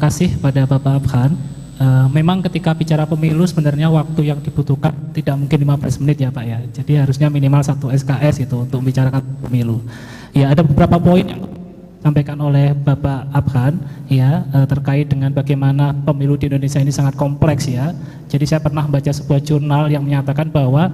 kasih pada Bapak Abhan. Memang ketika bicara pemilu sebenarnya waktu yang dibutuhkan tidak mungkin 15 menit ya Pak ya. Jadi harusnya minimal 1 SKS itu untuk membicarakan pemilu. Ya, ada beberapa poin yang disampaikan oleh Bapak Abhan ya, terkait dengan bagaimana pemilu di Indonesia ini sangat kompleks ya. Jadi saya pernah baca sebuah jurnal yang menyatakan bahwa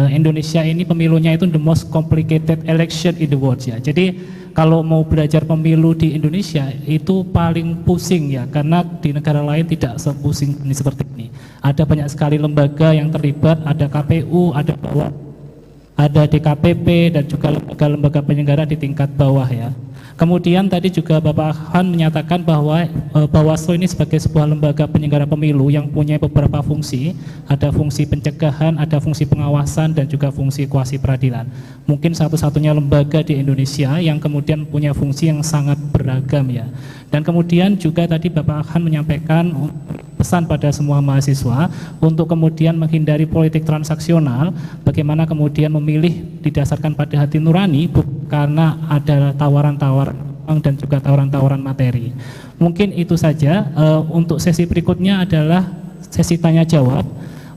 Indonesia ini pemilunya itu the most complicated election in the world ya. Jadi kalau mau belajar pemilu di Indonesia itu paling pusing ya, karena di negara lain tidak sepusing ini seperti ini. Ada banyak sekali lembaga yang terlibat, ada KPU, ada DKPP dan juga lembaga-lembaga penyelenggara di tingkat bawah ya. Kemudian tadi juga Bapak Han menyatakan bahwa Bawaslu ini sebagai sebuah lembaga penyelenggara pemilu yang punya beberapa fungsi, ada fungsi pencegahan, ada fungsi pengawasan dan juga fungsi kuasi peradilan. Mungkin satu-satunya lembaga di Indonesia yang kemudian punya fungsi yang sangat beragam ya. Dan kemudian juga tadi Bapak Han menyampaikan pesan pada semua mahasiswa untuk kemudian menghindari politik transaksional, bagaimana kemudian memilih didasarkan pada hati nurani karena ada tawaran-tawaran dan juga tawaran-tawaran materi. Mungkin itu saja. Untuk sesi berikutnya adalah sesi tanya jawab.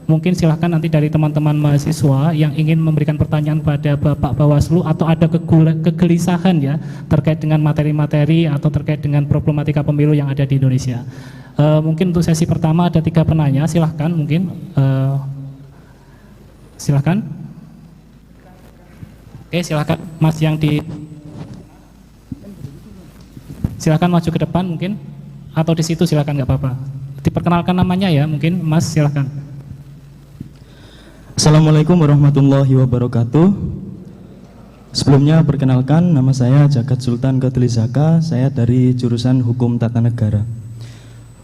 Mungkin silahkan nanti dari teman-teman mahasiswa yang ingin memberikan pertanyaan pada Bapak Bawaslu atau ada kegelisahan ya terkait dengan materi-materi atau terkait dengan problematika pemilu yang ada di Indonesia. Mungkin untuk sesi pertama ada 3 penanya, silahkan mungkin silahkan. Oke, silahkan Mas yang silahkan maju ke depan mungkin, atau di situ silahkan, nggak apa-apa. Diperkenalkan namanya ya mungkin Mas, silahkan. Assalamualaikum warahmatullahi wabarakatuh. Sebelumnya perkenalkan, nama saya Jagat Sultan Kedelizaka, saya dari jurusan Hukum Tata Negara.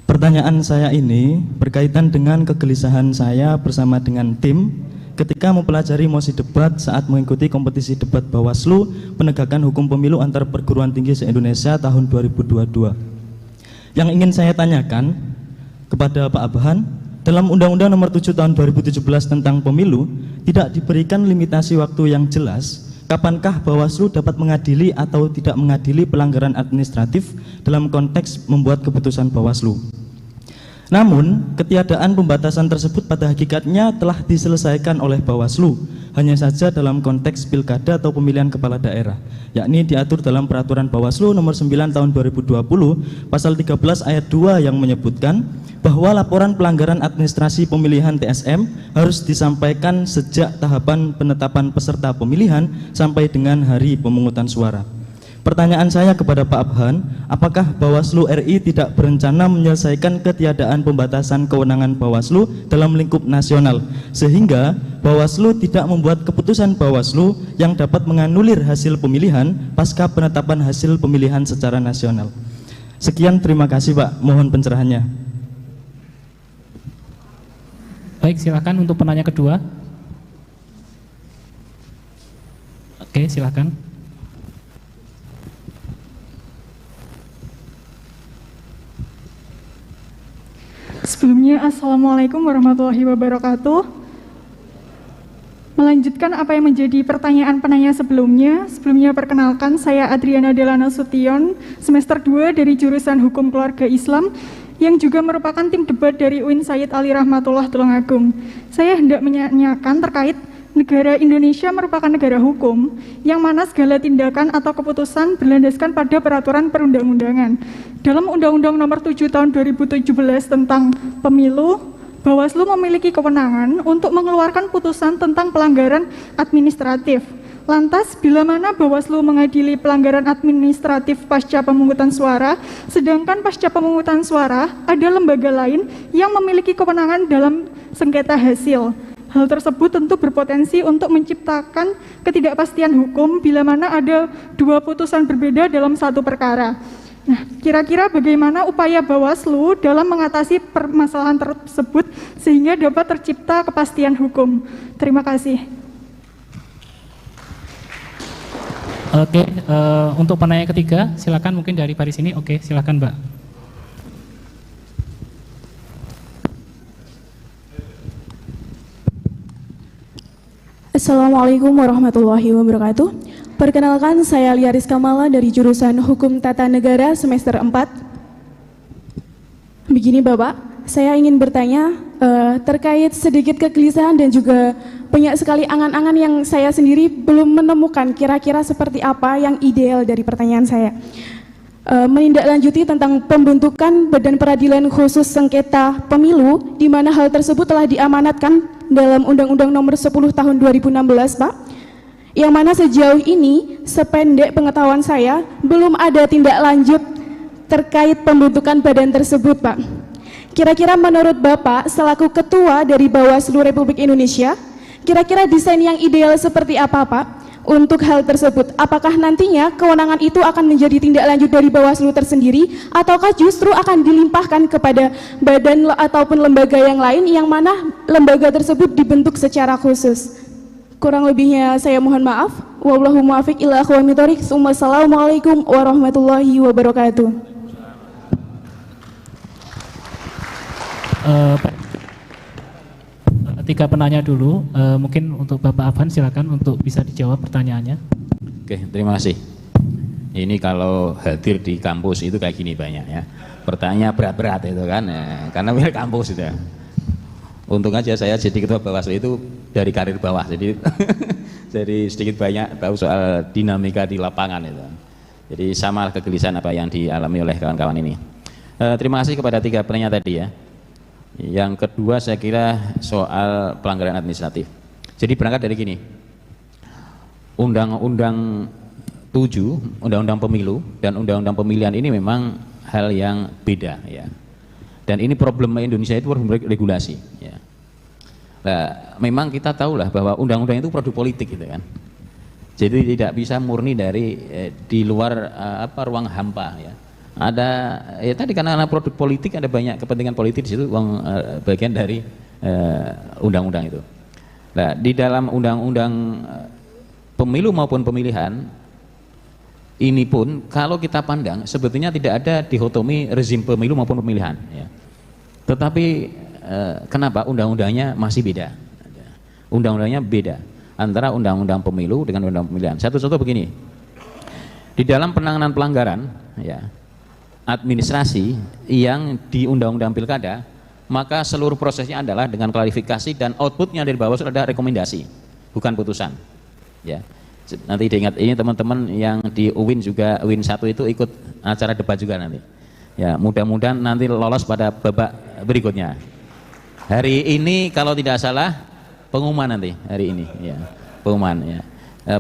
Pertanyaan saya ini berkaitan dengan kegelisahan saya bersama dengan tim ketika mempelajari mosi debat saat mengikuti kompetisi debat Bawaslu penegakan hukum pemilu antar perguruan tinggi se-Indonesia tahun 2022. Yang ingin saya tanyakan kepada Pak Abhan, dalam Undang-Undang Nomor 7 Tahun 2017 tentang Pemilu tidak diberikan limitasi waktu yang jelas kapankah Bawaslu dapat mengadili atau tidak mengadili pelanggaran administratif dalam konteks membuat keputusan Bawaslu. Namun, ketiadaan pembatasan tersebut pada hakikatnya telah diselesaikan oleh Bawaslu, hanya saja dalam konteks pilkada atau pemilihan kepala daerah, yakni diatur dalam Peraturan Bawaslu Nomor 9 Tahun 2020, Pasal 13 Ayat 2 yang menyebutkan bahwa laporan pelanggaran administrasi pemilihan TSM harus disampaikan sejak tahapan penetapan peserta pemilihan sampai dengan hari pemungutan suara. Pertanyaan saya kepada Pak Abhan, apakah Bawaslu RI tidak berencana menyelesaikan ketiadaan pembatasan kewenangan Bawaslu dalam lingkup nasional, sehingga Bawaslu tidak membuat keputusan Bawaslu yang dapat menganulir hasil pemilihan pasca penetapan hasil pemilihan secara nasional? Sekian, terima kasih Pak, mohon pencerahannya. Baik, silakan untuk penanya kedua. Oke, silakan. Sebelumnya, Assalamualaikum warahmatullahi wabarakatuh. Melanjutkan apa yang menjadi pertanyaan penanya sebelumnya, perkenalkan saya Adriana Delana Sution, semester 2 dari jurusan Hukum Keluarga Islam, yang juga merupakan tim debat dari UIN Sayyid Ali Rahmatullah Tulungagung. Saya hendak menanyakan terkait negara Indonesia merupakan negara hukum yang mana segala tindakan atau keputusan berlandaskan pada peraturan perundang-undangan. Dalam Undang-Undang Nomor 7 Tahun 2017 tentang Pemilu, Bawaslu memiliki kewenangan untuk mengeluarkan putusan tentang pelanggaran administratif. Lantas, bila mana Bawaslu mengadili pelanggaran administratif pasca pemungutan suara, sedangkan pasca pemungutan suara ada lembaga lain yang memiliki kewenangan dalam sengketa hasil. Hal tersebut tentu berpotensi untuk menciptakan ketidakpastian hukum bila mana ada 2 putusan berbeda dalam satu perkara. Nah, kira-kira bagaimana upaya Bawaslu dalam mengatasi permasalahan tersebut sehingga dapat tercipta kepastian hukum? Terima kasih. Oke, untuk penanya ketiga, silakan mungkin dari baris ini. Oke, silakan Mbak. Assalamualaikum warahmatullahi wabarakatuh. Perkenalkan, saya Liaris Kamala dari jurusan Hukum Tata Negara semester 4. begini Bapak, saya ingin bertanya terkait sedikit kegelisahan dan juga banyak sekali angan-angan yang saya sendiri belum menemukan kira-kira seperti apa yang ideal dari pertanyaan saya. Menindaklanjuti tentang pembentukan Badan Peradilan Khusus Sengketa Pemilu, di mana hal tersebut telah diamanatkan dalam Undang-Undang Nomor 10 Tahun 2016, Pak. Yang mana sejauh ini, sependek pengetahuan saya, belum ada tindak lanjut terkait pembentukan badan tersebut, Pak. Kira-kira menurut Bapak, selaku Ketua dari Bawaslu Republik Indonesia, kira-kira desain yang ideal seperti apa, Pak? Untuk hal tersebut, apakah nantinya kewenangan itu akan menjadi tindak lanjut dari Bawaslu tersendiri, ataukah justru akan dilimpahkan kepada badan ataupun lembaga yang lain yang mana lembaga tersebut dibentuk secara khusus? Kurang lebihnya saya mohon maaf. Wallahu muwaffiq ila aqwamit thoriq. Wassalamualaikum warahmatullahi wabarakatuh. Tiga penanya dulu, mungkin untuk Bapak Afan silakan untuk bisa dijawab pertanyaannya. Oke, terima kasih. Ini kalau hadir di kampus itu kayak gini banyak ya. Pertanyaan berat-berat itu kan, ya, karena milik kampus itu. Untung aja saya jadi ketua Bawaslu itu dari karir bawah, jadi jadi sedikit banyak tahu soal dinamika di lapangan itu. Jadi sama kegelisahan apa yang dialami oleh kawan-kawan ini. Terima kasih kepada tiga penanya tadi ya. Yang kedua saya kira soal pelanggaran administratif. Jadi berangkat dari gini, Undang-Undang 7, Undang-Undang Pemilu dan Undang-Undang Pemilihan ini memang hal yang beda ya. Dan ini problem Indonesia itu problem regulasi ya. Nah, memang kita tahulah bahwa undang-undang itu produk politik gitu kan. Jadi tidak bisa murni dari di luar ruang hampa ya. Ada ya tadi karena produk politik, ada banyak kepentingan politik di situ, bagian dari undang-undang itu. Nah, di dalam undang-undang pemilu maupun pemilihan ini pun kalau kita pandang sebetulnya tidak ada dikotomi rezim pemilu maupun pemilihan ya. Tetapi kenapa undang-undangnya masih beda? Undang-undangnya beda antara undang-undang pemilu dengan undang pemilihan. Satu contoh begini, di dalam penanganan pelanggaran ya administrasi yang di undang-undang pilkada, maka seluruh prosesnya adalah dengan klarifikasi dan outputnya dari Bawaslu ada rekomendasi, bukan putusan ya. Nanti diingat ini teman-teman yang di UIN juga, UIN 1 itu ikut acara debat juga nanti ya, mudah-mudahan nanti lolos pada babak berikutnya. Hari ini kalau tidak salah pengumuman nanti hari ini ya, pengumuman ya.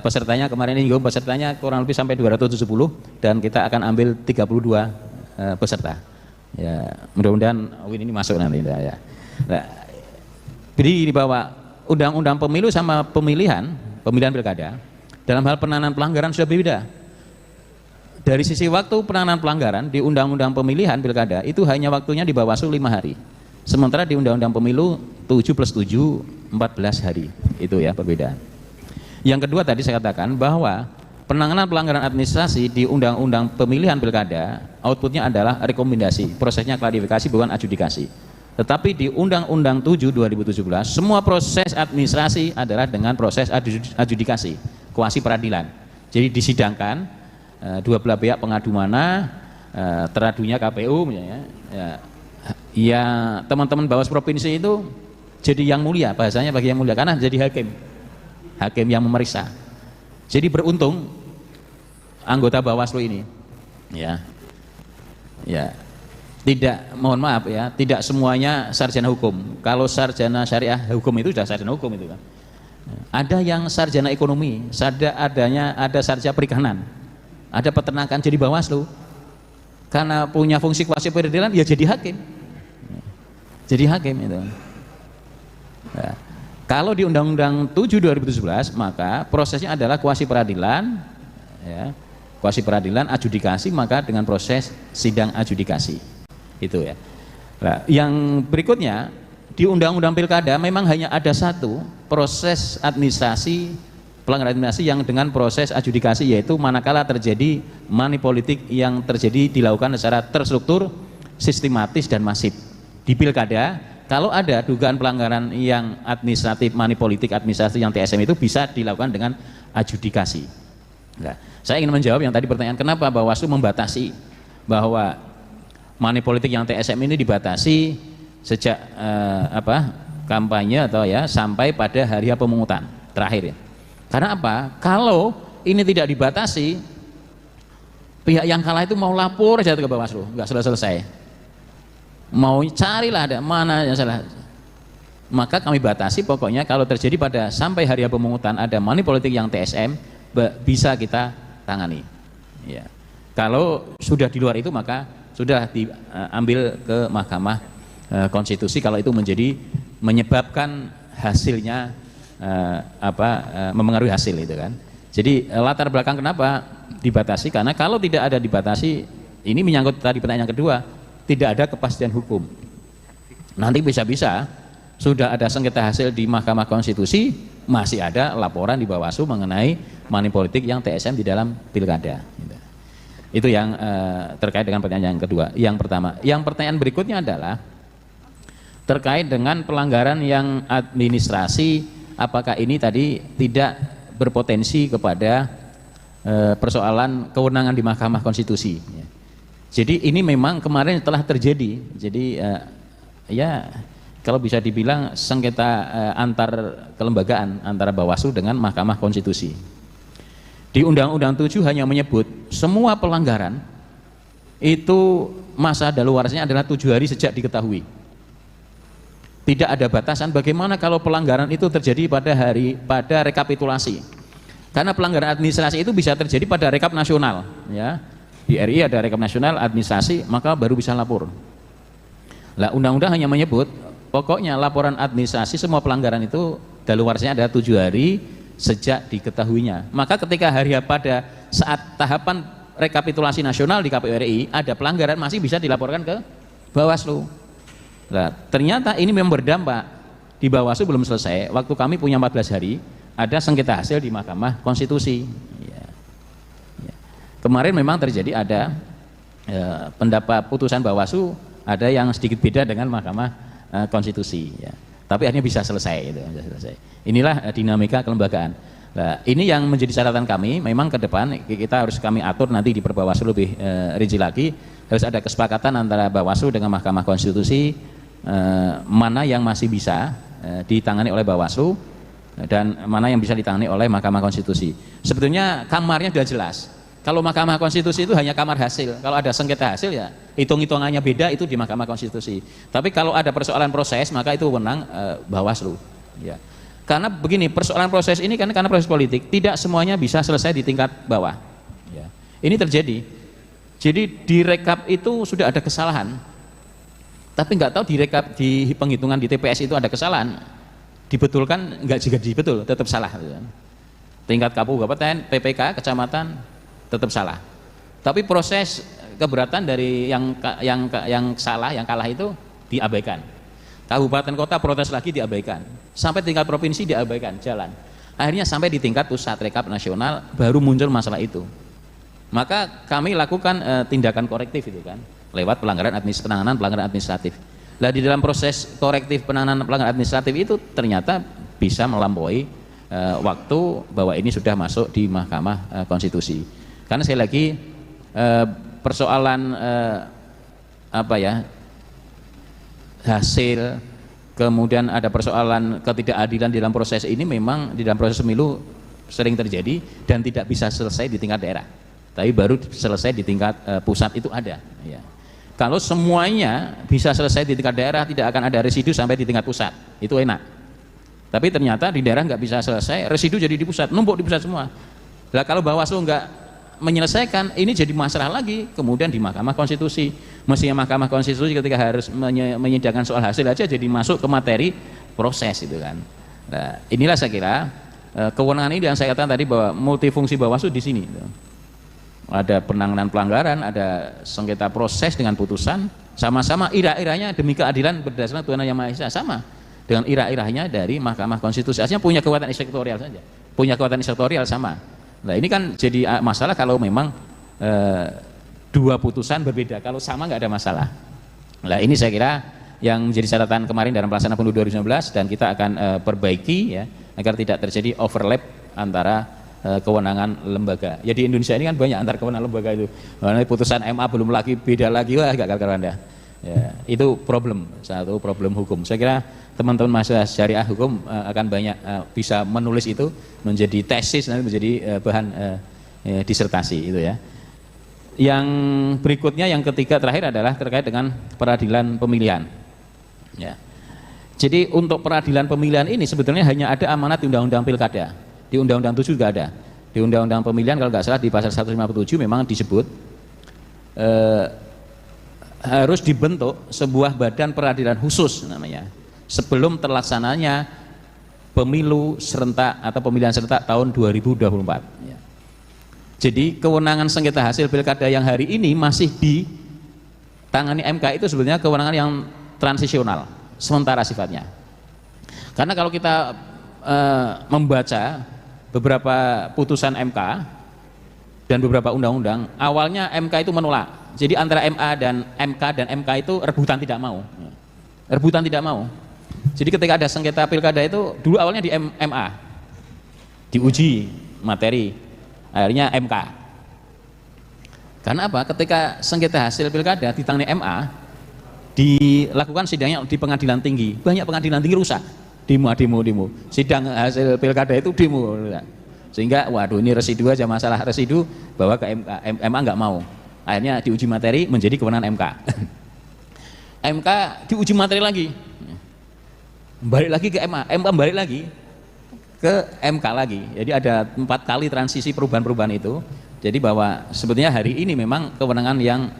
Pesertanya kemarin ini pesertanya kurang lebih sampai 270 dan kita akan ambil 32 peserta ya, mudah-mudahan UIN ini masuk nanti ya. Nah, jadi bahwa undang-undang pemilu sama pemilihan pilkada dalam hal penanganan pelanggaran sudah berbeda. Dari sisi waktu penanganan pelanggaran di undang-undang pemilihan pilkada itu hanya waktunya di Bawaslu 5 hari, sementara di undang-undang pemilu 7+7 14 hari, itu ya perbedaan. Yang kedua tadi saya katakan bahwa penanganan pelanggaran administrasi di undang-undang pemilihan pilkada outputnya adalah rekomendasi, prosesnya klarifikasi bukan adjudikasi. Tetapi di Undang-Undang 7 2017 semua proses administrasi adalah dengan proses adjudikasi, kuasi peradilan. Jadi disidangkan dua belah pihak pengadu mana, teradunya KPU ya teman-teman Bawaslu provinsi itu jadi yang mulia, bahasanya bagi yang mulia karena jadi hakim yang memeriksa. Jadi beruntung anggota Bawaslu ini ya tidak, mohon maaf ya, tidak semuanya sarjana hukum. Kalau sarjana syariah hukum itu sudah sarjana hukum itu kan. Ada yang sarjana ekonomi, ada sarjana perikanan, ada peternakan, jadi Bawaslu karena punya fungsi kuasi peradilan ya jadi hakim itu. Nah, kalau di Undang-Undang 7 2017 maka prosesnya adalah kuasi peradilan ya, kuasi peradilan adjudikasi, maka dengan proses sidang adjudikasi itu ya. Nah, yang berikutnya di Undang-Undang Pilkada memang hanya ada satu proses administrasi, pelanggaran administrasi yang dengan proses adjudikasi, yaitu manakala terjadi money politik yang terjadi dilakukan secara terstruktur, sistematis dan masif. Di Pilkada kalau ada dugaan pelanggaran yang administratif, money politik administrasi yang TSM itu bisa dilakukan dengan adjudikasi. Nah, saya ingin menjawab yang tadi pertanyaan kenapa Bawaslu membatasi bahwa money politik yang TSM ini dibatasi sejak kampanye atau ya sampai pada hari pemungutan terakhir. Karena apa? Kalau ini tidak dibatasi, pihak yang kalah itu mau lapor aja ke Bawaslu, nggak selesai. Mau carilah ada mana yang salah. Maka kami batasi, pokoknya kalau terjadi pada sampai hari pemungutan ada money politik yang TSM bisa kita tangani. Ya. Kalau sudah di luar itu maka sudah diambil ke Mahkamah Konstitusi kalau itu menyebabkan hasilnya memengaruhi hasil itu kan. Jadi latar belakang kenapa dibatasi, karena kalau tidak ada dibatasi, ini menyangkut tadi pertanyaan yang kedua, tidak ada kepastian hukum. Nanti bisa-bisa sudah ada sengketa hasil di Mahkamah Konstitusi, masih ada laporan di Bawaslu mengenai money politik yang TSM di dalam pilkada. Itu yang terkait dengan pertanyaan yang kedua. Yang pertama, yang pertanyaan berikutnya adalah terkait dengan pelanggaran yang administrasi, apakah ini tadi tidak berpotensi kepada persoalan kewenangan di Mahkamah Konstitusi. Jadi ini memang kemarin telah terjadi. Jadi ya kalau bisa dibilang sengketa antar kelembagaan antara Bawaslu dengan Mahkamah Konstitusi. Di Undang-Undang 7 hanya menyebut semua pelanggaran itu masa daluarsanya adalah 7 hari sejak diketahui. Tidak ada batasan bagaimana kalau pelanggaran itu terjadi pada rekapitulasi. Karena pelanggaran administrasi itu bisa terjadi pada rekap nasional, ya. Di RI ada rekap nasional administrasi, maka baru bisa lapor. Lah undang-undang hanya menyebut pokoknya laporan administrasi semua pelanggaran itu daluarsanya ada 7 hari sejak diketahuinya. Maka ketika pada saat tahapan rekapitulasi nasional di KPU RI ada pelanggaran masih bisa dilaporkan ke Bawaslu. Nah, ternyata ini memang berdampak di Bawaslu belum selesai. Waktu kami punya 14 hari, ada sengketa hasil di Mahkamah Konstitusi. Ya. Ya. Kemarin memang terjadi ada pendapat putusan Bawaslu ada yang sedikit beda dengan Mahkamah Konstitusi. Ya. Tapi akhirnya bisa selesai. Itu, bisa selesai. Inilah dinamika kelembagaan. Nah, ini yang menjadi catatan kami. Memang ke depan kita harus kami atur nanti di Perbawaslu lebih rinci lagi. Harus ada kesepakatan antara Bawaslu dengan Mahkamah Konstitusi. Mana yang masih bisa ditangani oleh Bawaslu dan mana yang bisa ditangani oleh Mahkamah Konstitusi. Sebetulnya kamarnya sudah jelas. Kalau Mahkamah Konstitusi itu hanya kamar hasil. Kalau ada sengketa hasil ya hitung-hitungannya beda itu di Mahkamah Konstitusi. Tapi kalau ada persoalan proses maka itu wewenang Bawaslu. Ya. Karena begini, persoalan proses ini karena proses politik tidak semuanya bisa selesai di tingkat bawah. Ya. Ini terjadi. Jadi di rekap itu sudah ada kesalahan. Tapi nggak tahu direkap di penghitungan di TPS itu ada kesalahan, dibetulkan nggak juga dibetul, tetap salah. Tingkat kabupaten, PPK, kecamatan tetap salah. Tapi proses keberatan dari yang salah, yang kalah itu diabaikan. Kabupaten kota protes lagi diabaikan, sampai tingkat provinsi diabaikan, jalan. Akhirnya sampai di tingkat pusat rekap nasional baru muncul masalah itu. Maka kami lakukan tindakan korektif itu kan. Lewat penanganan administratif. Nah di dalam proses korektif penanganan pelanggaran administratif itu ternyata bisa melampaui waktu bahwa ini sudah masuk di Mahkamah Konstitusi. Karena sekali lagi persoalan hasil, kemudian ada persoalan ketidakadilan di dalam proses ini memang di dalam proses pemilu sering terjadi dan tidak bisa selesai di tingkat daerah. Tapi baru selesai di tingkat pusat itu ada. Ya. Kalau semuanya bisa selesai di tingkat daerah, tidak akan ada residu sampai di tingkat pusat. Itu enak. Tapi ternyata di daerah nggak bisa selesai, residu jadi di pusat, numpuk di pusat semua. Nah kalau Bawaslu nggak menyelesaikan, ini jadi masalah lagi. Kemudian di Mahkamah Konstitusi, mestinya Mahkamah Konstitusi ketika harus menyidangkan soal hasil aja jadi masuk ke materi proses itu kan. Nah inilah saya kira kewenangan ini yang saya katakan tadi bahwa multifungsi Bawaslu di sini. Ada penanganan pelanggaran, ada sengketa proses dengan putusan, sama-sama ira-iranya demi keadilan berdasarkan Tuhan Yang Maha Esa, sama dengan ira-iranya dari Mahkamah Konstitusi. Artinya punya kekuatan eksekutorial saja, punya kekuatan eksekutorial sama. Nah ini kan jadi masalah kalau memang dua putusan berbeda, kalau sama nggak ada masalah. Nah ini saya kira yang menjadi catatan kemarin dalam pelaksanaan pemilu 2019 dan kita akan perbaiki ya agar tidak terjadi overlap antara kewenangan lembaga. Ya di Indonesia ini kan banyak antar kewenangan lembaga itu. Nah, putusan MA belum lagi beda lagi, wah gak karuan dah. Ya, itu satu problem hukum. Saya kira teman-teman mahasiswa syariah hukum akan banyak bisa menulis itu menjadi tesis, nanti menjadi bahan disertasi itu ya. Yang berikutnya, yang ketiga terakhir adalah terkait dengan peradilan pemilihan. Ya. Jadi untuk peradilan pemilihan ini sebetulnya hanya ada amanat di Undang-Undang Pilkada. Di Undang-Undang 7 juga ada. Di Undang-Undang Pemilihan kalau nggak salah di pasal 157 memang disebut harus dibentuk sebuah badan peradilan khusus namanya sebelum terlaksananya pemilu serentak atau pemilihan serentak tahun 2024. Ya. Jadi kewenangan sengketa hasil pilkada yang hari ini masih ditangani MK itu sebenarnya kewenangan yang transisional, sementara sifatnya. Karena kalau kita membaca beberapa putusan MK dan beberapa undang-undang, awalnya MK itu menolak. Jadi antara MA dan MK itu rebutan tidak mau. Rebutan tidak mau. Jadi ketika ada sengketa pilkada itu dulu awalnya di MA. Diuji materi. Akhirnya MK. Karena apa? Ketika sengketa hasil pilkada ditangani MA, dilakukan sidangnya di pengadilan tinggi. Banyak pengadilan tinggi rusak. Demo. Sidang hasil pilkada itu demo. Sehingga waduh ini residu aja, masalah residu bawa ke MA nggak mau. Akhirnya diuji materi menjadi kewenangan MK. MK diuji materi lagi, balik lagi ke MA balik lagi ke MK lagi. Jadi ada 4 kali transisi perubahan-perubahan itu. Jadi bahwa sebetulnya hari ini memang kewenangan yang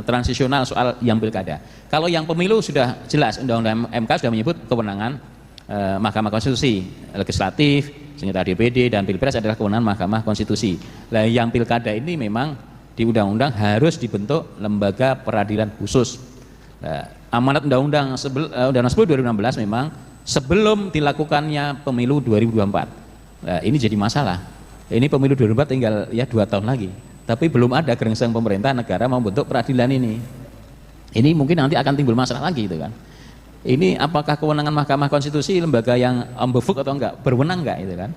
transisional soal yang pilkada. Kalau yang pemilu sudah jelas, Undang-Undang MK sudah menyebut kewenangan Mahkamah Konstitusi, legislatif, sengketa DPD dan Pilpres adalah kewenangan Mahkamah Konstitusi. Nah, yang pilkada ini memang di undang-undang harus dibentuk lembaga peradilan khusus. Nah, amanat Undang-Undang 10 2016 memang sebelum dilakukannya pemilu 2024. Nah, ini jadi masalah. Ini pemilu 2024 tinggal ya 2 tahun lagi. Tapi belum ada gerengseng pemerintah negara mau bentuk peradilan ini. Ini mungkin nanti akan timbul masalah lagi itu kan. Ini apakah kewenangan Mahkamah Konstitusi lembaga yang ambefuk atau enggak, berwenang enggak itu kan.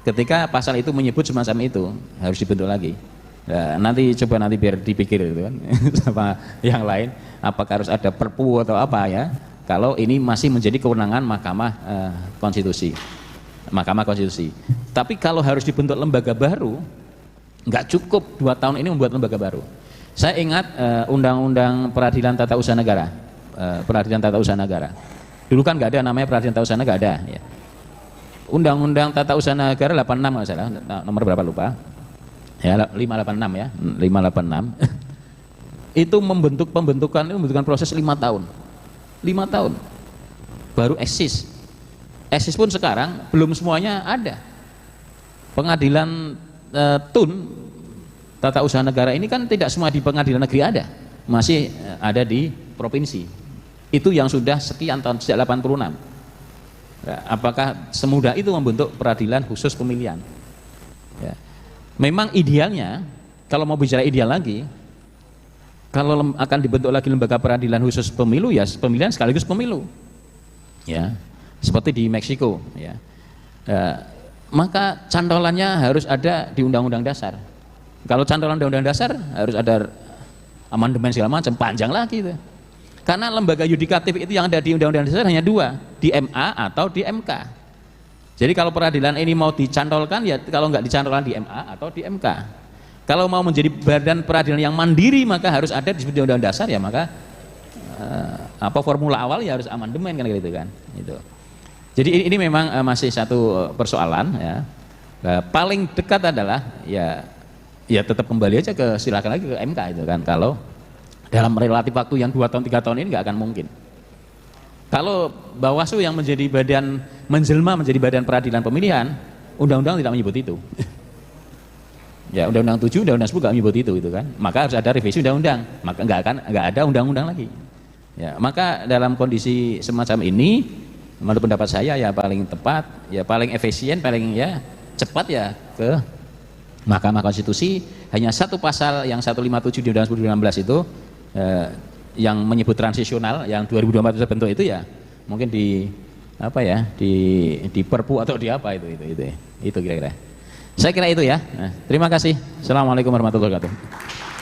Ketika pasal itu menyebut semacam itu harus dibentuk lagi. Nah, nanti biar dipikir itu kan sama yang lain, apakah harus ada perpu atau apa ya, kalau ini masih menjadi kewenangan Mahkamah Konstitusi. Tapi kalau harus dibentuk lembaga baru, nggak cukup 2 tahun ini membuat lembaga baru. Saya ingat Undang-Undang Peradilan Tata Usaha Negara, dulu kan nggak ada namanya Peradilan Tata Usaha Negara, nggak ada ya. Undang-Undang Tata Usaha Negara 86 nggak salah, nomor berapa lupa ya, 586 ya, 586 itu pembentukan proses 5 tahun baru eksis pun sekarang belum semuanya ada. Pengadilan TUN Tata Usaha Negara ini kan tidak semua di pengadilan negeri ada, masih ada di provinsi. Itu yang sudah sekian tahun, sejak 86. Nah, apakah semudah itu membentuk peradilan khusus pemilihan ya. Memang idealnya, kalau mau bicara ideal lagi, kalau akan dibentuk lagi lembaga peradilan khusus pemilu, ya pemilihan sekaligus pemilu, ya, seperti di Meksiko, ya. Maka cantolannya harus ada di Undang-Undang Dasar. Kalau cantolan Undang-Undang Dasar harus ada amandemen segala macam, panjang lagi itu. Karena lembaga yudikatif itu yang ada di Undang-Undang Dasar hanya 2, di MA atau di MK. Jadi kalau peradilan ini mau dicantolkan, ya kalau nggak dicantolkan di MA atau di MK. Kalau mau menjadi badan peradilan yang mandiri, maka harus ada di Undang-Undang Dasar, ya maka formula awal ya harus amandemen kan gitu kan. Itu. Jadi ini memang masih satu persoalan ya. Paling dekat adalah ya tetap kembali aja silakan lagi ke MK itu kan. Kalau dalam relatif waktu yang 2 tahun 3 tahun ini nggak akan mungkin. Kalau Bawaslu yang menjelma menjadi badan peradilan pemilihan, undang-undang tidak menyebut itu. Ya, Undang-Undang 7, Undang-Undang 10 nggak menyebut itu kan. Maka harus ada revisi undang-undang. Maka nggak ada undang-undang lagi. Ya, maka dalam kondisi semacam ini, menurut pendapat saya ya paling tepat, ya paling efisien, paling ya cepat ya ke Mahkamah Konstitusi. Hanya satu pasal yang 157 di Undang-Undang 2016 itu yang menyebut transisional, yang 2024 terbentuk itu ya mungkin di apa ya, di perpu atau di apa itu kira-kira. Saya kira itu ya. Nah, terima kasih. Assalamualaikum warahmatullahi wabarakatuh.